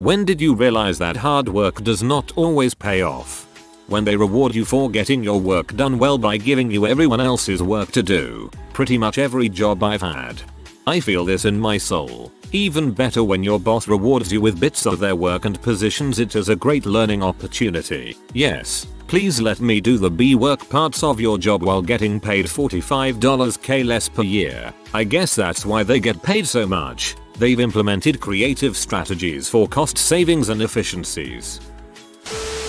When did you realize that hard work does not always pay off? When they reward you for getting your work done well by giving you everyone else's work to do. Pretty much every job I've had. I feel this in my soul. Even better when your boss rewards you with bits of their work and positions it as a great learning opportunity. Yes, please let me do the B work parts of your job while getting paid $45k less per year. I guess that's why they get paid so much. They've implemented creative strategies for cost savings and efficiencies.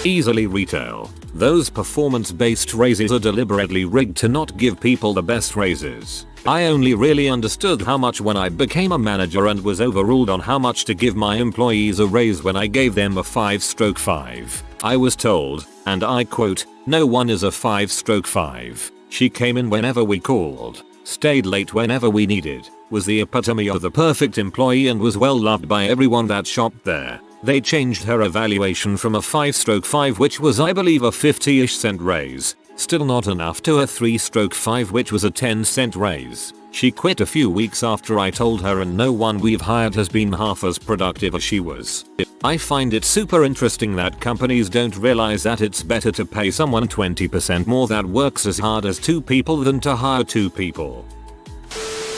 Easily retail. Those performance-based raises are deliberately rigged to not give people the best raises. I only really understood how much when I became a manager and was overruled on how much to give my employees a raise when I gave them a 5/5. I was told, and I quote, "No one is a 5/5. She came in whenever we called, stayed late whenever we needed, was the epitome of the perfect employee and was well loved by everyone that shopped there." They changed her evaluation from a 5/5, which was I believe a 50-ish cent raise, still not enough, to a 3/5, which was a 10-cent raise. She quit a few weeks after I told her, and no one we've hired has been half as productive as she was. I find it super interesting that companies don't realize that it's better to pay someone 20% more that works as hard as 2 people than to hire 2 people.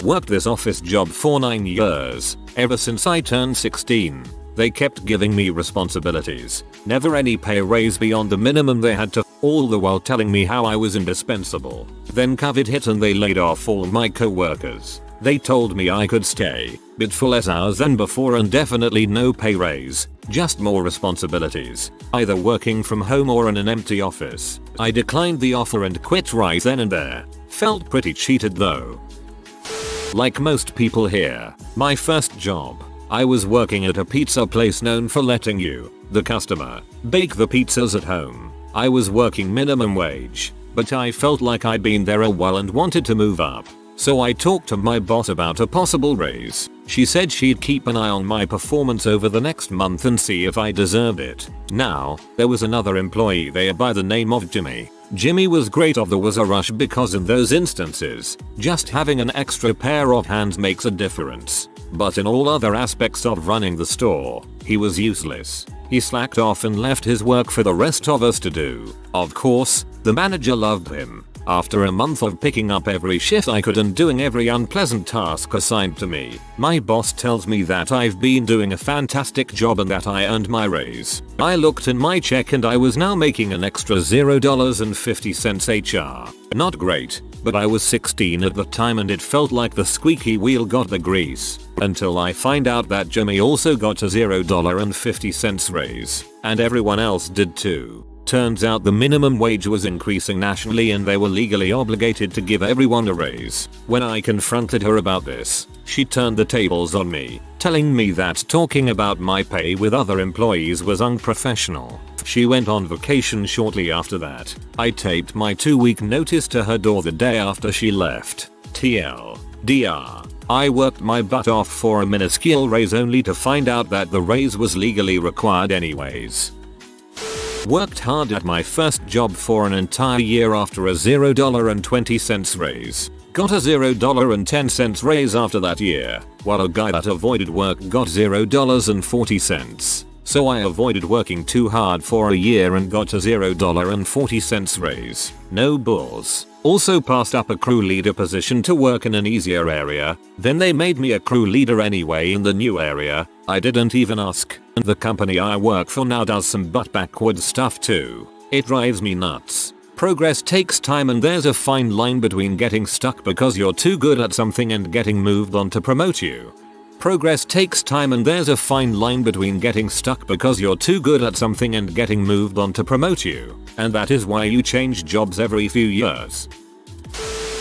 Worked this office job for 9 years, ever since I turned 16. They kept giving me responsibilities, never any pay raise beyond the minimum they had to, all the while telling me how I was indispensable. Then COVID hit and they laid off all my coworkers. They told me I could stay, but for less hours than before and definitely no pay raise, just more responsibilities, either working from home or in an empty office. I declined the offer and quit right then and there. Felt pretty cheated though. Like most people here, my first job, I was working at a pizza place known for letting you, the customer, bake the pizzas at home. I was working minimum wage, but I felt like I'd been there a while and wanted to move up. So I talked to my boss about a possible raise. She said she'd keep an eye on my performance over the next month and see if I deserved it. Now, there was another employee there by the name of Jimmy. Jimmy was great. There was a rush because in those instances, just having an extra pair of hands makes a difference. But in all other aspects of running the store, he was useless. He slacked off and left his work for the rest of us to do. Of course, the manager loved him. After a month of picking up every shift I could and doing every unpleasant task assigned to me, my boss tells me that I've been doing a fantastic job and that I earned my raise. I looked in my check and I was now making an extra $0.50 HR. Not great, but I was 16 at the time and it felt like the squeaky wheel got the grease. Until I find out that Jimmy also got a $0.50 raise, and everyone else did too. Turns out the minimum wage was increasing nationally and they were legally obligated to give everyone a raise. When I confronted her about this, she turned the tables on me, telling me that talking about my pay with other employees was unprofessional. She went on vacation shortly after that. I taped my 2-week notice to her door the day after she left. TLDR. I worked my butt off for a minuscule raise only to find out that the raise was legally required anyways. Worked hard at my first job for an entire year after a $0.20 raise. Got a $0.10 raise after that year, while a guy that avoided work got $0.40. So I avoided working too hard for a year and got a $0.40 raise. No bulls. Also passed up a crew leader position to work in an easier area. Then they made me a crew leader anyway in the new area. I didn't even ask. And the company I work for now does some butt backwards stuff too. It drives me nuts. Progress takes time and there's a fine line between getting stuck because you're too good at something and getting moved on to promote you. Progress takes time and there's a fine line between getting stuck because you're too good at something and getting moved on to promote you. And that is why you change jobs every few years.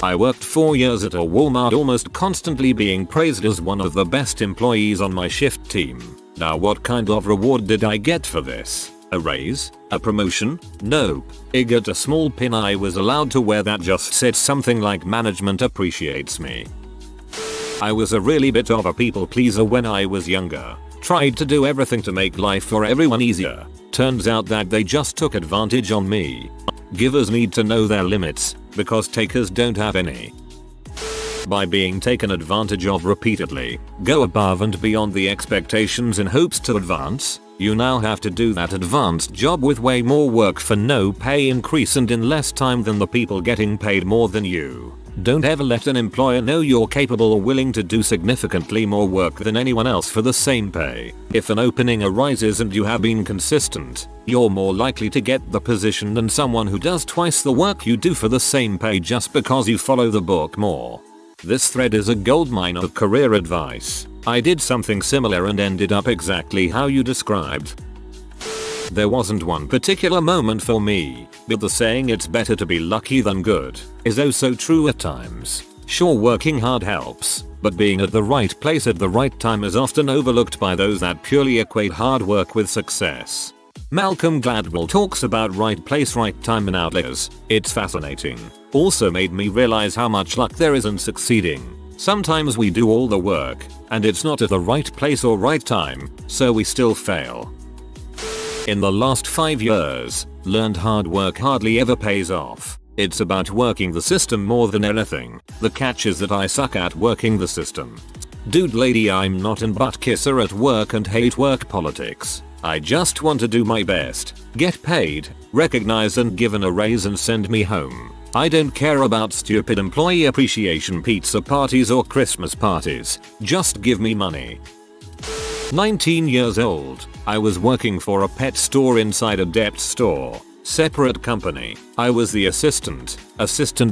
I worked 4 years at a Walmart, almost constantly being praised as one of the best employees on my shift team. Now what kind of reward did I get for this? A raise? A promotion? Nope. I got a small pin I was allowed to wear that just said something like "management appreciates me." I was a really bit of a people pleaser when I was younger. Tried to do everything to make life for everyone easier. Turns out that they just took advantage on me. Givers need to know their limits, because takers don't have any. by being taken advantage of repeatedly, go above and beyond the expectations in hopes to advance, you now have to do that advanced job with way more work for no pay increase and in less time than the people getting paid more than you. Don't ever let an employer know you're capable or willing to do significantly more work than anyone else for the same pay. If an opening arises and you have been consistent, you're more likely to get the position than someone who does twice the work you do for the same pay just because you follow the book more. This thread is a goldmine of career advice. I did something similar and ended up exactly how you described. There wasn't one particular moment for me, but the saying "it's better to be lucky than good" is oh so true at times. Sure, working hard helps, but being at the right place at the right time is often overlooked by those that purely equate hard work with success. Malcolm Gladwell talks about right place, right time and outliers. It's fascinating. Also made me realize how much luck there is in succeeding. Sometimes we do all the work, and it's not at the right place or right time, so we still fail. In the last 5 years, learned hard work hardly ever pays off. It's about working the system more than anything. The catch is that I suck at working the system. Dude lady, I'm not an butt kisser at work and hate work politics. I just want to do my best, get paid, recognized and given a raise and send me home. I don't care about stupid employee appreciation pizza parties or Christmas parties. Just give me money. 19 years old, I was working for a pet store inside a debt store. Separate company. I was the assistant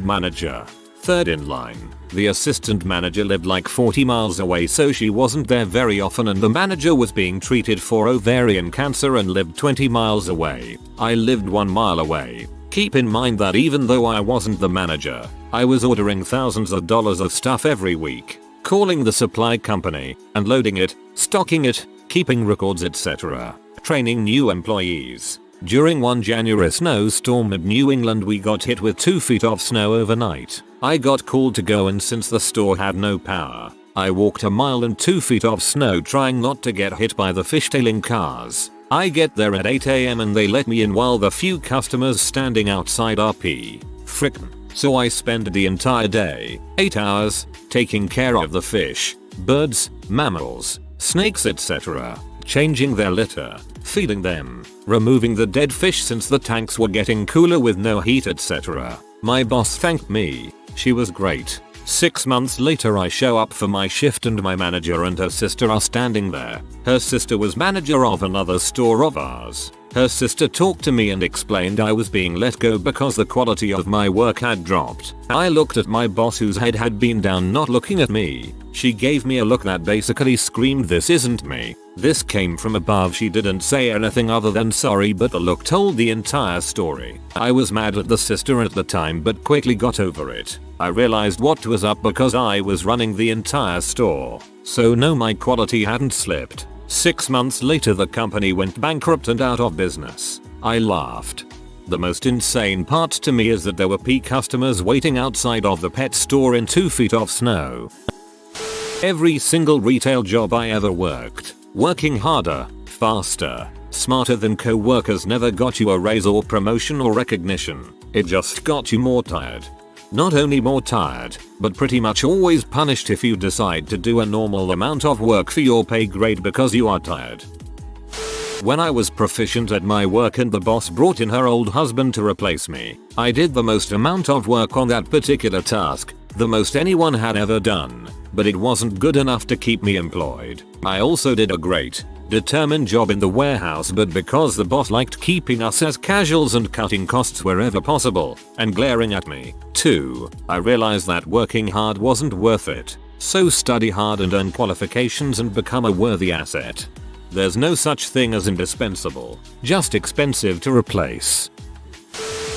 manager. Third in line. The assistant manager lived like 40 miles away, so she wasn't there very often, and the manager was being treated for ovarian cancer and lived 20 miles away. I lived 1 mile away. Keep in mind that even though I wasn't the manager, I was ordering thousands of dollars of stuff every week, calling the supply company, and loading it, stocking it, keeping records, etc. Training new employees. During one January snowstorm in New England, we got hit with 2 feet of snow overnight. I got called to go, and since the store had no power, I walked a mile in 2 feet of snow trying not to get hit by the fishtailing cars. I get there at 8 AM and they let me in while the few customers standing outside RP. Frickin'. So I spend the entire day, 8 hours, taking care of the fish, birds, mammals, snakes, etc. Changing their litter, feeding them, removing the dead fish since the tanks were getting cooler with no heat, etc. My boss thanked me. She was great. 6 months later, I show up for my shift and my manager and her sister are standing there. Her sister was manager of another store of ours. Her sister talked to me and explained I was being let go because the quality of my work had dropped. I looked at my boss, whose head had been down, not looking at me. She gave me a look that basically screamed, "This isn't me." This came from above. She didn't say anything other than sorry, but the look told the entire story. I was mad at the sister at the time but quickly got over it. I realized what was up because I was running the entire store. So no, my quality hadn't slipped. 6 months later, the company went bankrupt and out of business. I laughed. The most insane part to me is that there were peak customers waiting outside of the pet store in 2 feet of snow. Every single retail job I ever worked, working harder, faster, smarter than co-workers never got you a raise or promotion or recognition. It just got you more tired. Not only more tired, but pretty much always punished if you decide to do a normal amount of work for your pay grade because you are tired. When I was proficient at my work and the boss brought in her old husband to replace me, I did the most amount of work on that particular task, the most anyone had ever done, but it wasn't good enough to keep me employed. I also did a great, determined job in the warehouse, but because the boss liked keeping us as casuals and cutting costs wherever possible, and glaring at me, too, I realized that working hard wasn't worth it. So study hard and earn qualifications and become a worthy asset. There's no such thing as indispensable, just expensive to replace.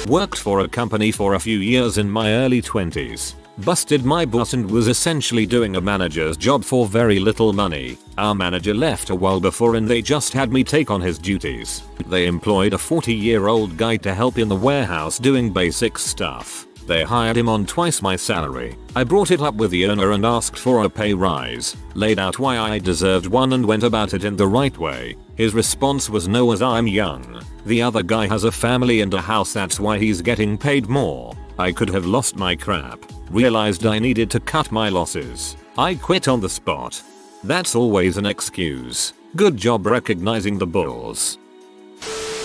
Worked for a company for a few years in my early 20s. Busted my boss and was essentially doing a manager's job for very little money. Our manager left a while before and they just had me take on his duties. They employed a 40-year-old guy to help in the warehouse doing basic stuff. They hired him on twice my salary. I brought it up with the owner and asked for a pay rise, laid out why I deserved one and went about it in the right way. His response was no, as I'm young. The other guy has a family and a house, that's why he's getting paid more. I could have lost my crap. Realized I needed to cut my losses. I quit on the spot. That's always an excuse. Good job recognizing the bulls.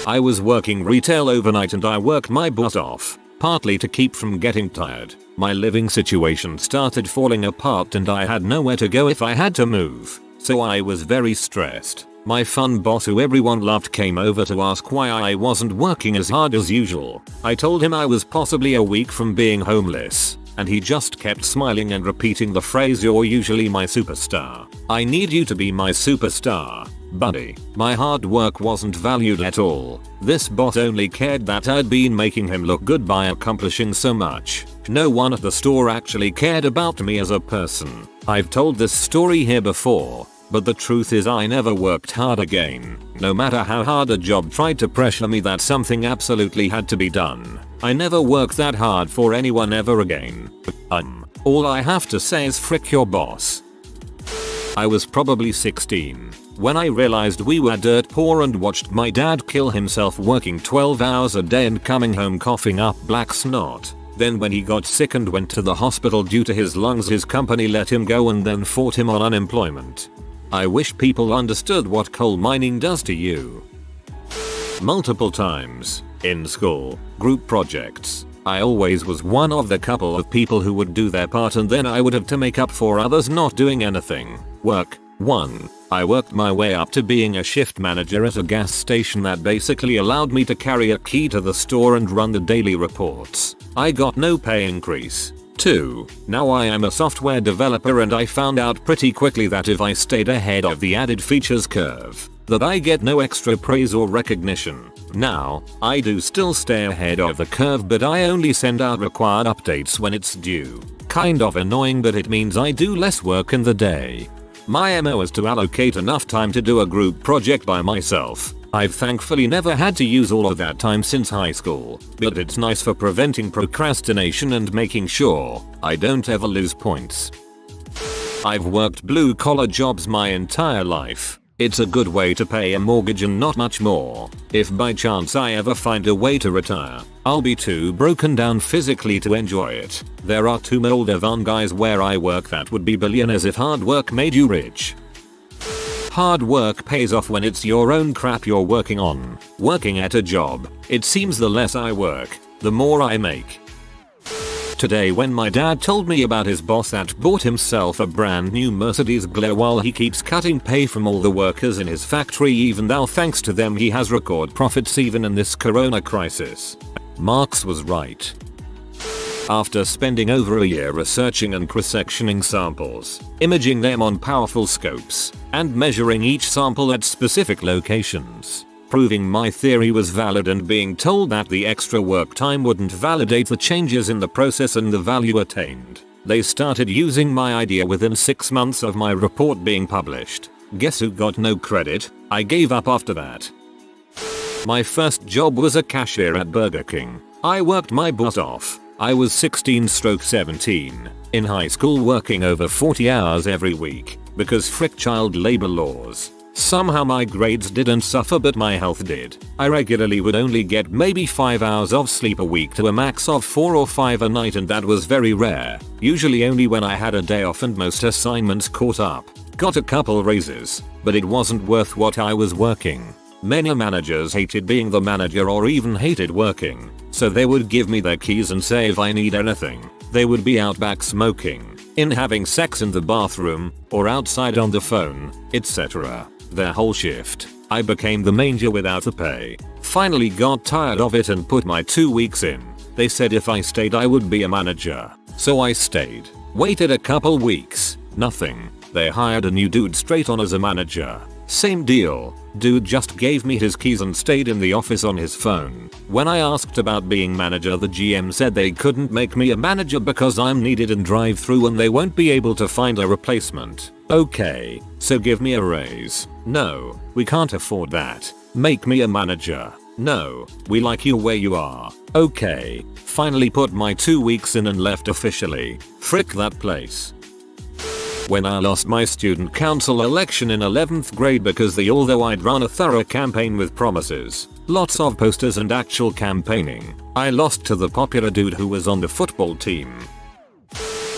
I was working retail overnight and I worked my butt off, partly to keep from getting tired. My living situation started falling apart and I had nowhere to go if I had to move, so I was very stressed. My fun boss who everyone loved came over to ask why I wasn't working as hard as usual. I told him I was possibly a week from being homeless, and he just kept smiling and repeating the phrase, "You're usually my superstar. I need you to be my superstar, buddy." My hard work wasn't valued at all. This boss only cared that I'd been making him look good by accomplishing so much. No one at the store actually cared about me as a person. I've told this story here before, but the truth is I never worked hard again. No matter how hard a job tried to pressure me that something absolutely had to be done, I never worked that hard for anyone ever again. All I have to say is frick your boss. I was probably 16 when I realized we were dirt poor and watched my dad kill himself working 12 hours a day and coming home coughing up black snot. Then when he got sick and went to the hospital due to his lungs, his company let him go and then fought him on unemployment. I wish people understood what coal mining does to you. Multiple times, in school, group projects, I always was one of the couple of people who would do their part and then I would have to make up for others not doing anything. Work 1. I worked my way up to being a shift manager at a gas station that basically allowed me to carry a key to the store and run the daily reports. I got no pay increase. 2. Now I am a software developer and I found out pretty quickly that if I stayed ahead of the added features curve, that I get no extra praise or recognition. Now, I do still stay ahead of the curve, but I only send out required updates when it's due. Kind of annoying, but it means I do less work in the day. My MO is to allocate enough time to do a group project by myself. I've thankfully never had to use all of that time since high school, but it's nice for preventing procrastination and making sure I don't ever lose points. I've worked blue collar jobs my entire life. It's a good way to pay a mortgage and not much more. If by chance I ever find a way to retire, I'll be too broken down physically to enjoy it. There are 2 Moldovan guys where I work that would be billionaires if hard work made you rich. Hard work pays off when it's your own crap you're working on. Working at a job, it seems the less I work, the more I make. Today when my dad told me about his boss that bought himself a brand new Mercedes Glare while he keeps cutting pay from all the workers in his factory, even though thanks to them he has record profits even in this corona crisis. Marx was right. After spending over a year researching and cross-sectioning samples, imaging them on powerful scopes, and measuring each sample at specific locations, proving my theory was valid and being told that the extra work time wouldn't validate the changes in the process and the value attained, they started using my idea within 6 months of my report being published. Guess who got no credit? I gave up after that. My first job was a cashier at Burger King. I worked my butt off. I was 16/17, in high school working over 40 hours every week, because frick child labor laws. Somehow my grades didn't suffer but my health did. I regularly would only get maybe 5 hours of sleep a week to a max of 4 or 5 a night, and that was very rare, usually only when I had a day off and most assignments caught up. Got a couple raises, but it wasn't worth what I was working. Many managers hated being the manager or even hated working, so they would give me their keys and say if I need anything. They would be out back smoking, in having sex in the bathroom, or outside on the phone, etc. Their whole shift. I became the manager without the pay. Finally got tired of it and put my 2 weeks in. They said if I stayed I would be a manager. So I stayed. Waited a couple weeks. Nothing. They hired a new dude straight on as a manager. Same deal. Dude just gave me his keys and stayed in the office on his phone. When I asked about being manager, the GM said they couldn't make me a manager because I'm needed in drive-thru and they won't be able to find a replacement. Okay, so give me a raise. No, we can't afford that. Make me a manager. No, we like you where you are. Okay, finally put my 2 weeks in and left officially. Frick that place. When I lost my student council election in 11th grade because although I'd run a thorough campaign with promises, lots of posters and actual campaigning, I lost to the popular dude who was on the football team.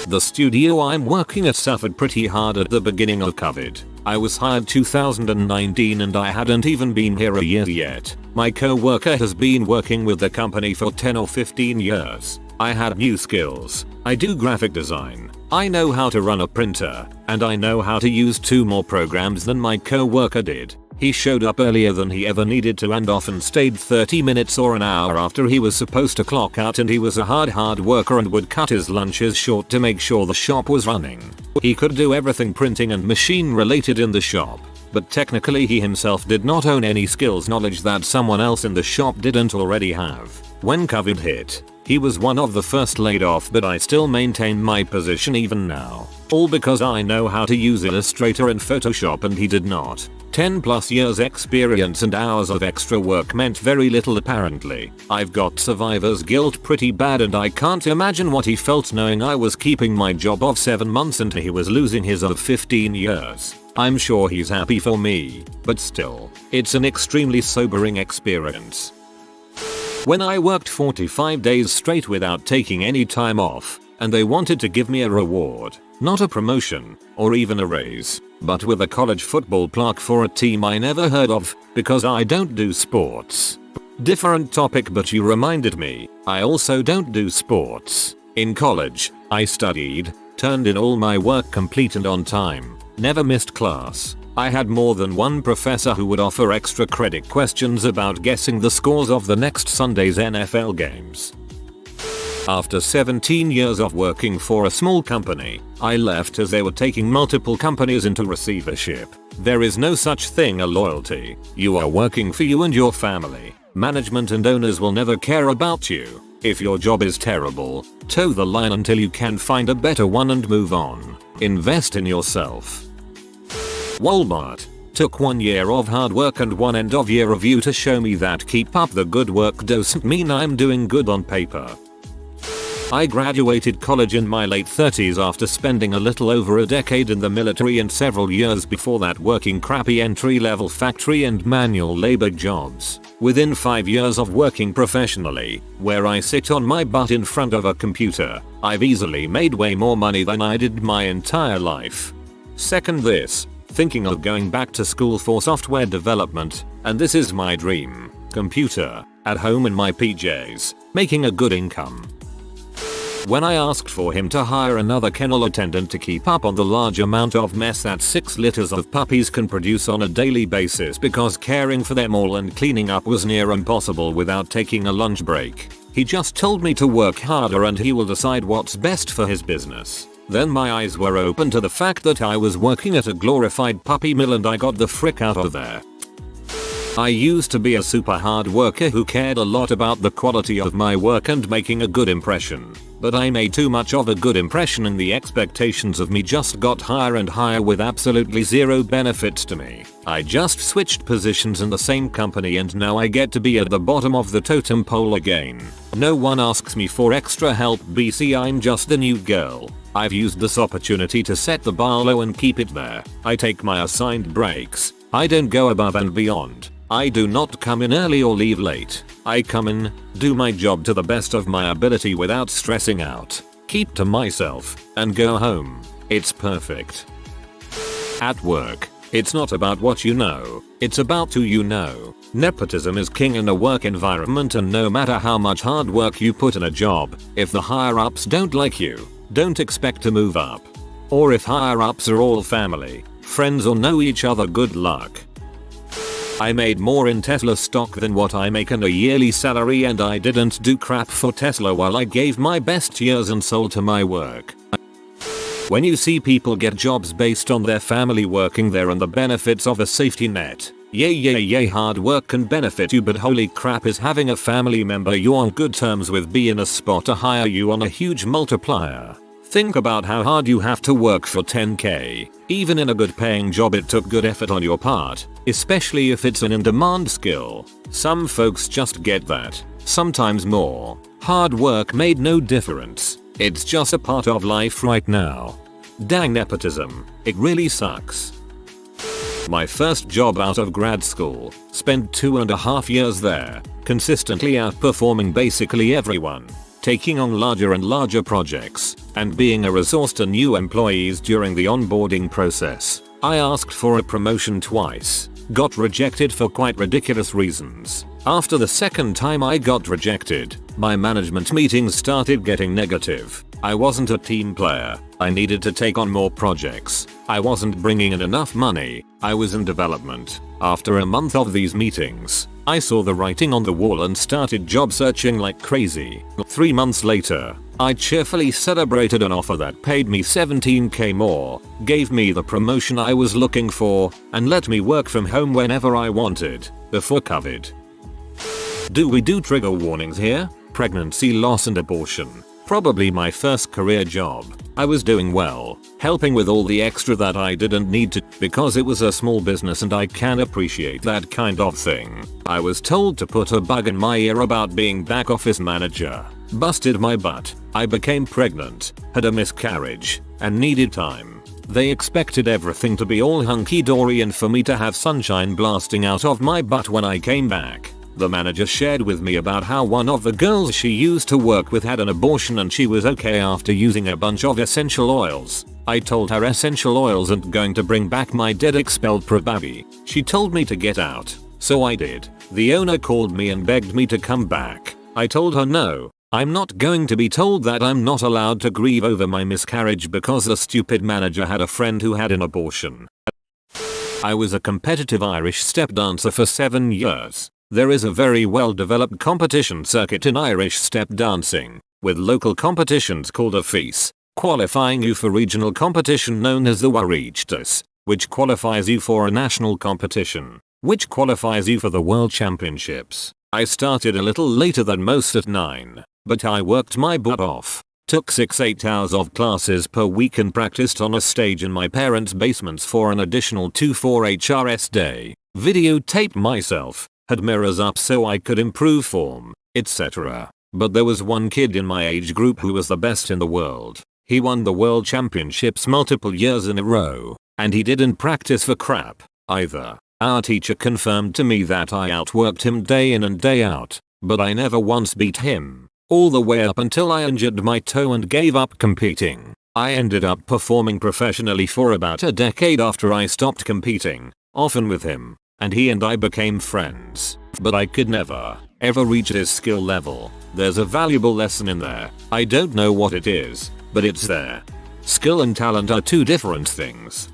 The studio I'm working at suffered pretty hard at the beginning of COVID. I was hired 2019 and I hadn't even been here a year yet. My co-worker has been working with the company for 10 or 15 years. I had new skills. I do graphic design. I know how to run a printer, and I know how to use 2 more programs than my co-worker did. He showed up earlier than he ever needed to and often stayed 30 minutes or an hour after he was supposed to clock out, and he was a hard worker and would cut his lunches short to make sure the shop was running. He could do everything printing and machine related in the shop, but technically he himself did not own any skills knowledge that someone else in the shop didn't already have. When COVID hit, he was one of the first laid off, but I still maintain my position even now. All because I know how to use Illustrator and Photoshop and he did not. 10 plus years experience and hours of extra work meant very little apparently. I've got survivor's guilt pretty bad and I can't imagine what he felt knowing I was keeping my job of 7 months and he was losing his of 15 years. I'm sure he's happy for me, but still, it's an extremely sobering experience. When I worked 45 days straight without taking any time off, and they wanted to give me a reward, not a promotion, or even a raise, but with a college football plaque for a team I never heard of, because I don't do sports. Different topic, but you reminded me, I also don't do sports. In college, I studied, turned in all my work complete and on time, never missed class. I had more than one professor who would offer extra credit questions about guessing the scores of the next Sunday's NFL games. After 17 years of working for a small company, I left as they were taking multiple companies into receivership. There is no such thing as loyalty. You are working for you and your family. Management and owners will never care about you. If your job is terrible, toe the line until you can find a better one and move on. Invest in yourself. Walmart took 1 year of hard work and one end of year review to show me that keep up the good work doesn't mean I'm doing good on paper. I graduated college in my late 30s after spending a little over a decade in the military and several years before that working crappy entry-level factory and manual labor jobs. Within 5 years of working professionally, where I sit on my butt in front of a computer, I've easily made way more money than I did my entire life. Second this, thinking of going back to school for software development, and this is my dream. Computer, at home in my PJs, making a good income. When I asked for him to hire another kennel attendant to keep up on the large amount of mess that 6 litters of puppies can produce on a daily basis because caring for them all and cleaning up was near impossible without taking a lunch break, he just told me to work harder and he will decide what's best for his business. Then my eyes were open to the fact that I was working at a glorified puppy mill and I got the frick out of there. I used to be a super hard worker who cared a lot about the quality of my work and making a good impression. But I made too much of a good impression and the expectations of me just got higher and higher with absolutely zero benefits to me. I just switched positions in the same company and now I get to be at the bottom of the totem pole again. No one asks me for extra help BC, I'm just the new girl. I've used this opportunity to set the bar low and keep it there. I take my assigned breaks. I don't go above and beyond. I do not come in early or leave late. I come in, do my job to the best of my ability without stressing out, keep to myself, and go home. It's perfect. At work, it's not about what you know, it's about who you know. Nepotism is king in a work environment and no matter how much hard work you put in a job, if the higher ups don't like you, don't expect to move up. Or if higher ups are all family, friends or know each other, good luck. I made more in Tesla stock than what I make in a yearly salary and I didn't do crap for Tesla while I gave my best years and soul to my work. When you see people get jobs based on their family working there and the benefits of a safety net, yay hard work can benefit you, but holy crap is having a family member you're on good terms with be in a spot to hire you on a huge multiplier. Think about how hard you have to work for 10k. Even in a good paying job it took good effort on your part, especially if it's an in-demand skill. Some folks just get that, sometimes more. Hard work made no difference. It's just a part of life right now. Dang nepotism, it really sucks. My first job out of grad school, spent 2.5 years there, consistently outperforming basically everyone. taking on larger and larger projects, and being a resource to new employees during the onboarding process. I asked for a promotion twice, got rejected for quite ridiculous reasons. After the second time I got rejected, my management meetings started getting negative. I wasn't a team player. I needed to take on more projects. I wasn't bringing in enough money. I was in development. After a month of these meetings, I saw the writing on the wall and started job searching like crazy. 3 months later, I cheerfully celebrated an offer that paid me 17k more, gave me the promotion I was looking for, and let me work from home whenever I wanted, before COVID. Do we do trigger warnings here? Pregnancy, loss and abortion. Probably my first career job. I was doing well, helping with all the extra that I didn't need to because it was a small business and I can appreciate that kind of thing. I was told to put a bug in my ear about being back office manager. Busted my butt. I became pregnant, had a miscarriage, and needed time. They expected everything to be all hunky-dory and for me to have sunshine blasting out of my butt when I came back. The manager shared with me about how one of the girls she used to work with had an abortion and she was okay after using a bunch of essential oils. I told her essential oils aren't going to bring back my dead expelled prebaby. She told me to get out, so I did. The owner called me and begged me to come back. I told her no, I'm not going to be told that I'm not allowed to grieve over my miscarriage because the stupid manager had a friend who had an abortion. I was a competitive Irish step dancer for 7 years. There is a very well developed competition circuit in Irish step dancing, with local competitions called a fees, qualifying you for regional competition known as the Avoidance, which qualifies you for a national competition, which qualifies you for the World Championships. I started a little later than most at 9, but I worked my butt off, took 6-8 hours of classes per week and practiced on a stage in my parents' basements for an additional 2-4 HRS day, videotaped myself, had mirrors up so I could improve form, etc. But there was one kid in my age group who was the best in the world. He won the world championships multiple years in a row, and he didn't practice for crap, either. Our teacher confirmed to me that I outworked him day in and day out, but I never once beat him, all the way up until I injured my toe and gave up competing. I ended up performing professionally for about a decade after I stopped competing, often with him, and he and I became friends. But I could never, ever reach his skill level. There's a valuable lesson in there. I don't know what it is, but it's there. Skill and talent are two different things.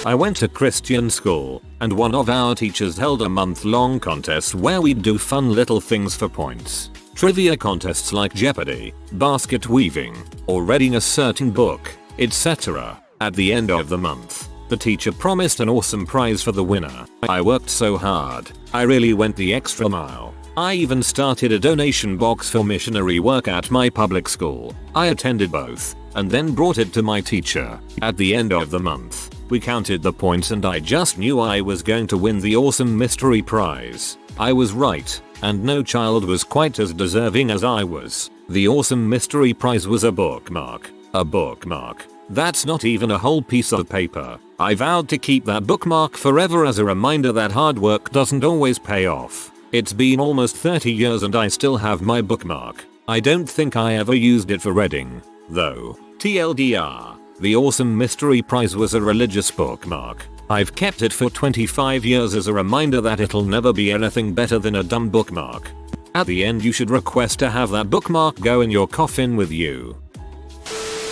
I went to Christian school, and one of our teachers held a month-long contest where we'd do fun little things for points. Trivia contests like Jeopardy, basket weaving, or reading a certain book, etc. At the end of the month, the teacher promised an awesome prize for the winner. I worked so hard. I really went the extra mile. I even started a donation box for missionary work at my public school. I attended both, and then brought it to my teacher. At the end of the month, we counted the points and I just knew I was going to win the awesome mystery prize. I was right, and no child was quite as deserving as I was. The awesome mystery prize was a bookmark. A bookmark. That's not even a whole piece of paper. I vowed to keep that bookmark forever as a reminder that hard work doesn't always pay off. It's been almost 30 years and I still have my bookmark. I don't think I ever used it for reading, though. TLDR, the awesome mystery prize was a religious bookmark. I've kept it for 25 years as a reminder that it'll never be anything better than a dumb bookmark. At the end you should request to have that bookmark go in your coffin with you.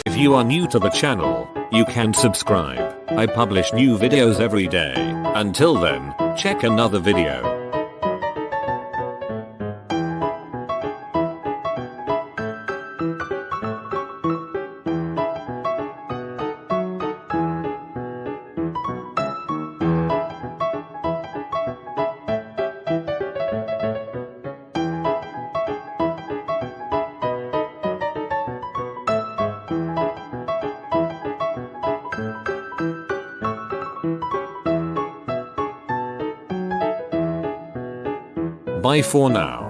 If you are new to the channel, you can subscribe. I publish new videos every day. Until then, check another video. Bye for now.